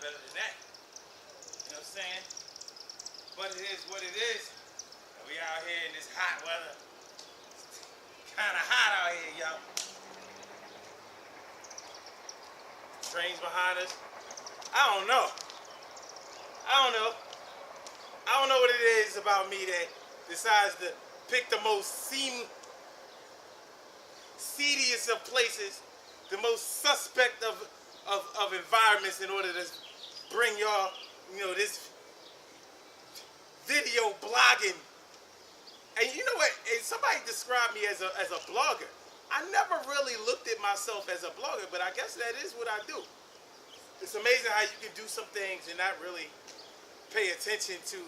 better than that. You know what I'm saying? But it is what it is. And we out here in this hot weather. It's kind of hot out here, y'all. Trains behind us. I don't know. I don't know. I don't know what it is about me that decides to pick the most seediest of places, the most suspect of environments in order to bring y'all, this video blogging. And you know what? And somebody described me as a blogger. I never really looked at myself as a blogger, but I guess that is what I do. It's amazing how you can do some things and not really pay attention to,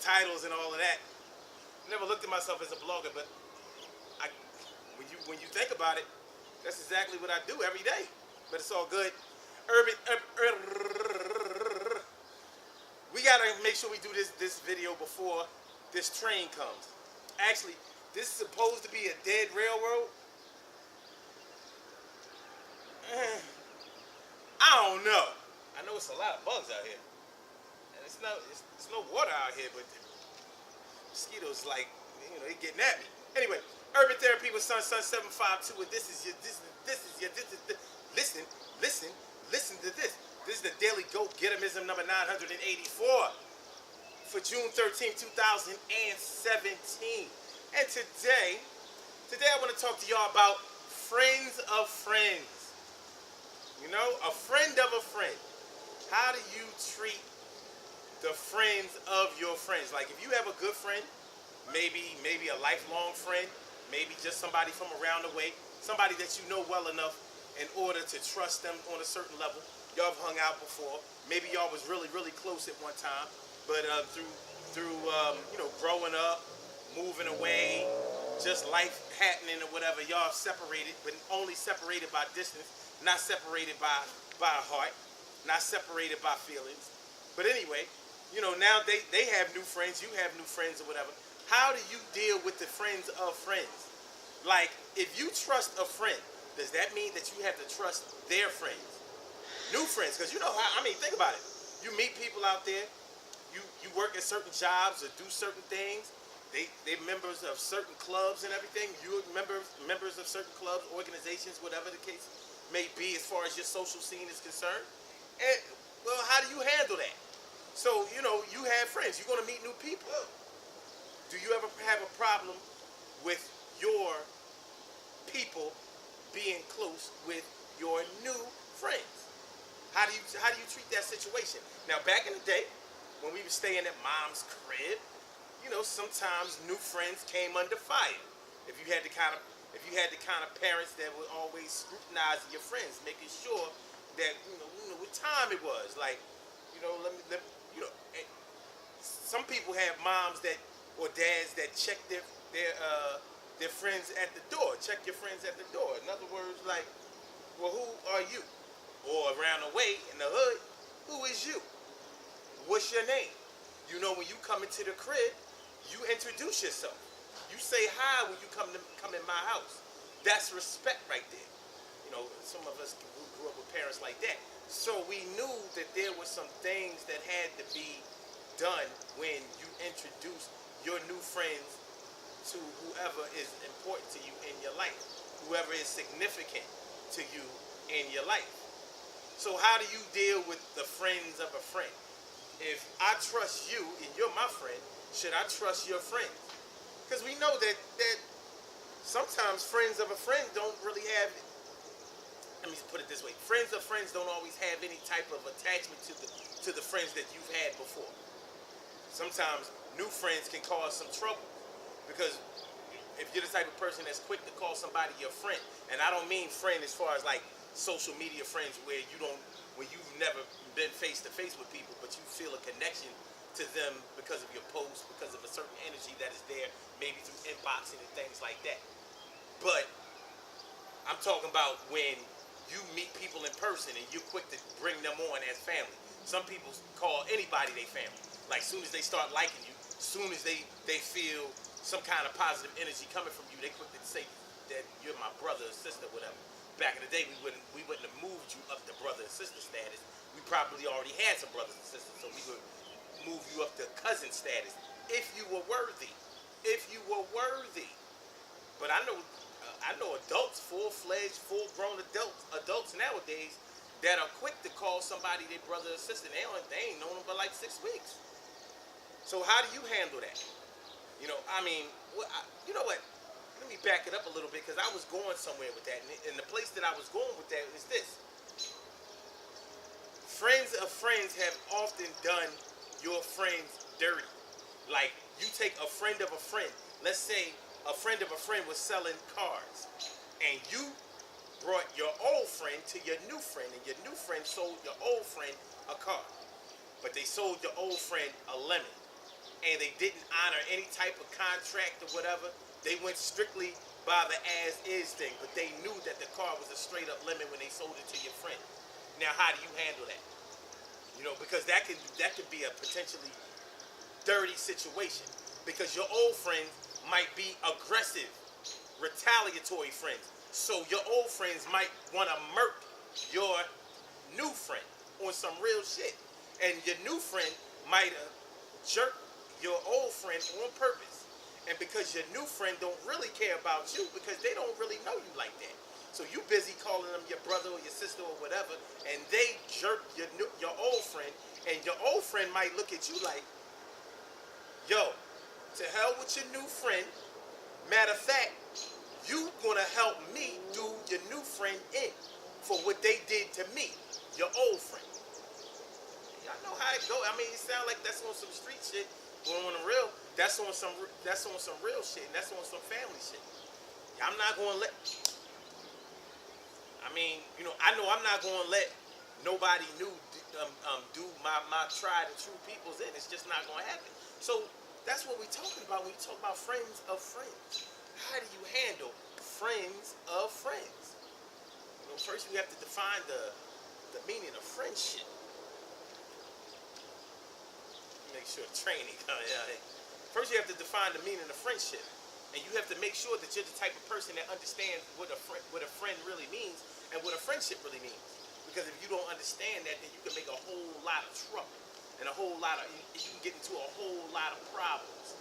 titles and all of that. I never looked at myself as a blogger, but when you think about it, that's exactly what I do every day. But it's all good. We gotta make sure we do this video before this train comes. Actually, this is supposed to be a dead railroad. I don't know. I know it's a lot of bugs out here, and it's no water out here, but the mosquitoes they getting at me. Anyway, Urban Therapy with Sun 752, and this is listen to this. This is the Daily Goat Gettemism number 984 for June 13, 2017. And today I want to talk to y'all about friends of friends. A friend of a friend. How do you treat the friends of your friends? Like if you have a good friend, maybe a lifelong friend, maybe just somebody from around the way, somebody that you know well enough in order to trust them on a certain level. Y'all have hung out before. Maybe y'all was really, really close at one time, but through growing up, moving away, just life happening or whatever, y'all separated, but only separated by distance, not separated by heart, not separated by feelings. But anyway, now they have new friends, you have new friends or whatever. How do you deal with the friends of friends? Like, if you trust a friend, does that mean that you have to trust their friends? New friends, because think about it. You meet people out there, you work at certain jobs or do certain things. They're members of certain clubs and everything. You're members of certain clubs, organizations, whatever the case may be as far as your social scene is concerned. And, well, how do you handle that? So, you have friends. You're going to meet new people. Do you ever have a problem with your people being close with your new friends? How do you treat that situation? Now, back in the day, when we were staying at mom's crib, sometimes new friends came under fire. If you had the kind of parents that were always scrutinizing your friends, making sure that what time it was. Like, some people have moms or dads that check their friends at the door. Check your friends at the door. In other words, like, well, who are you? Or around the way in the hood, who is you? What's your name? When you come into the crib, you introduce yourself. You say hi when you come in my house. That's respect right there. Some of us who grew up with parents like that. So we knew that there were some things that had to be done when you introduce your new friends to whoever is important to you in your life, whoever is significant to you in your life. So how do you deal with the friends of a friend? If I trust you and you're my friend, should I trust your friends? Because we know that sometimes friends of a friend don't really have, let me put it this way, friends of friends don't always have any type of attachment to the friends that you've had before. Sometimes new friends can cause some trouble, because if you're the type of person that's quick to call somebody your friend, and I don't mean friend as far as like social media friends where you've never been face to face with people, but you feel a connection to them because of your posts, because of a certain energy that is there, maybe through inboxing and things like that. But I'm talking about when you meet people in person and you're quick to bring them on as family. Some people call anybody their family. Like, soon as they start liking you, soon as they feel some kind of positive energy coming from you, they quick to say that you're my brother or sister, whatever. back in the day, we wouldn't have moved you up to brother and sister status. We probably already had some brothers and sisters, so we would move you up to cousin status if you were worthy. If you were worthy. But I know adults, full-fledged, full-grown adults nowadays that are quick to call somebody their brother or sister. They ain't known them for like 6 weeks. So how do you handle that? You know, I mean, you know what? Let me back it up a little bit because I was going somewhere with that. And the place that I was going with that is this. Friends of friends have often done your friends dirty. Like, you take a friend of a friend. Let's say a friend of a friend was selling cars. And you brought your old friend to your new friend. And your new friend sold your old friend a car. But they sold your old friend a lemon. And they didn't honor any type of contract or whatever. They went strictly by the as-is thing. But they knew that the car was a straight-up lemon when they sold it to your friend. Now, how do you handle that? You know, because that could be a potentially dirty situation. Because your old friends might be aggressive, retaliatory friends. So your old friends might want to murk your new friend on some real shit. And your new friend might jerk your old friend on purpose. And because your new friend don't really care about you because they don't really know you like that. So you busy calling them your brother or your sister or whatever, and they jerk your old friend, and your old friend might look at you like, yo, to hell with your new friend. Matter of fact, you gonna help me do your new friend in for what they did to me, your old friend. Y'all know how it go. I mean, it sound like that's on some street shit, but on the real, that's on some real shit, and that's on some family shit. I'm not gonna let. I mean, you know, I know I'm not gonna let nobody new do my tried and true peoples in. It's just not gonna happen. So that's what we're talking about when you talk about friends of friends. How do you handle friends of friends? You know, first we have to define the meaning of friendship. Make sure training. First you have to define the meaning of friendship. And you have to make sure that you're the type of person that understands what a friend really means and what a friendship really means. Because if you don't understand that, then you can make a whole lot of trouble. And you can get into a whole lot of problems.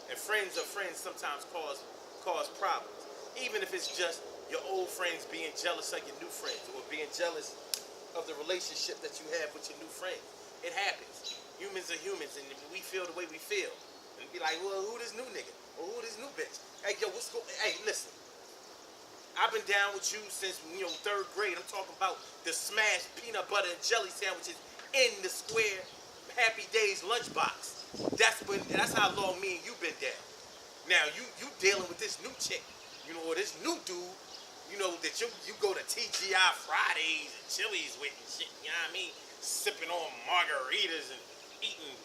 And friends of friends sometimes cause problems. Even if it's just your old friends being jealous of your new friends or being jealous of the relationship that you have with your new friends. It happens. Humans are humans, and we feel the way we feel. And be like, well, who this new nigga? Or who this new bitch? Hey, yo, what's going on? Hey, listen. I've been down with you since, 3rd grade. I'm talking about the smashed peanut butter and jelly sandwiches in the square Happy Days lunchbox. That's how long me and you been down. Now, you dealing with this new chick, or this new dude, that you go to TGI Fridays and Chili's with and shit, you know what I mean? Sipping on margaritas and eating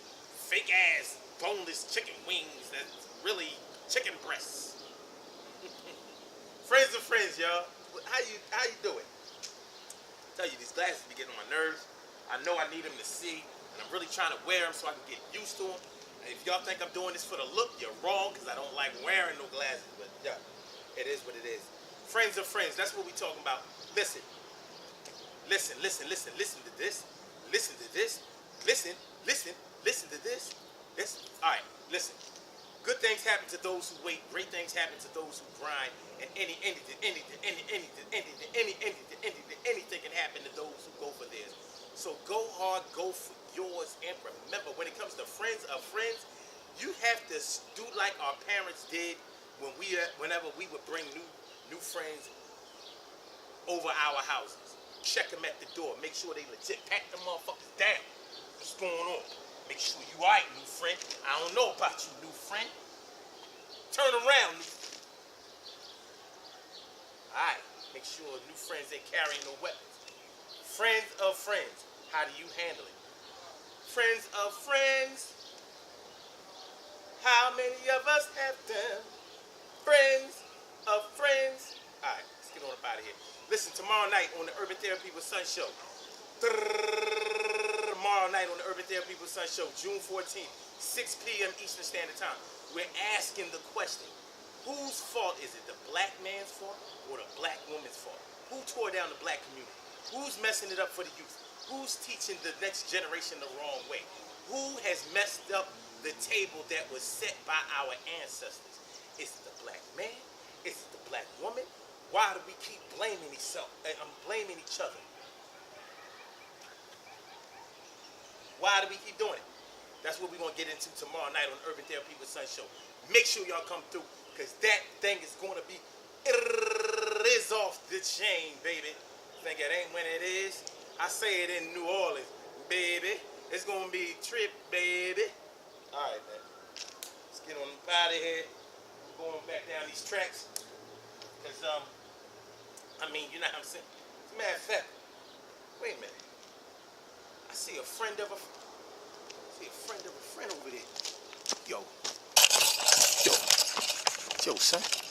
fake-ass boneless chicken wings that's really chicken breasts. Friends of friends, y'all. How you doing? I tell you, these glasses be getting on my nerves. I know I need them to see, and I'm really trying to wear them so I can get used to them. And if y'all think I'm doing this for the look, you're wrong, because I don't like wearing no glasses. But yeah, it is what it is. Friends of friends, that's what we talking about. Listen to this. Listen to this. Listen to this. All right, listen. Good things happen to those who wait. Great things happen to those who grind. And anything can happen to those who go for theirs. So go hard, go for yours. And remember, when it comes to friends of friends, you have to do like our parents did whenever we would bring new friends over our houses. Check them at the door. Make sure they legit. Pat them motherfuckers down. What's going on? Make sure you alright, new friend. I don't know about you, new friend. Turn around, new friend. Alright. Make sure new friends ain't carrying no weapons. Friends of friends. How do you handle it? Friends of friends. How many of us have them? Friends of friends. Alright, let's get on up out of here. Listen, tomorrow night on the Urban Therapy with Sun Show. Tomorrow night on the Urban Therapy with Sun Show, June 14th, 6 p.m. Eastern Standard Time. We're asking the question, Whose fault is it? The black man's fault or the black woman's fault? Who tore down the black community? Who's messing it up for the youth? Who's teaching the next generation the wrong way? Who has messed up the table that was set by our ancestors? Is it the black man? Is it the black woman? Why do we keep blaming each other? Why do we keep doing it? That's what we're going to get into tomorrow night on Urban Therapy with Sun Show. Make sure y'all come through, because that thing is going to be, it is off the chain, baby. Think it ain't when it is? I say it in New Orleans, baby. It's going to be a trip, baby. All right, man. Let's get on out of here. Going back down these tracks. Because, I mean, you know what I'm saying? As a matter of fact, wait a minute. I see a friend of a friend over there. Yo, son.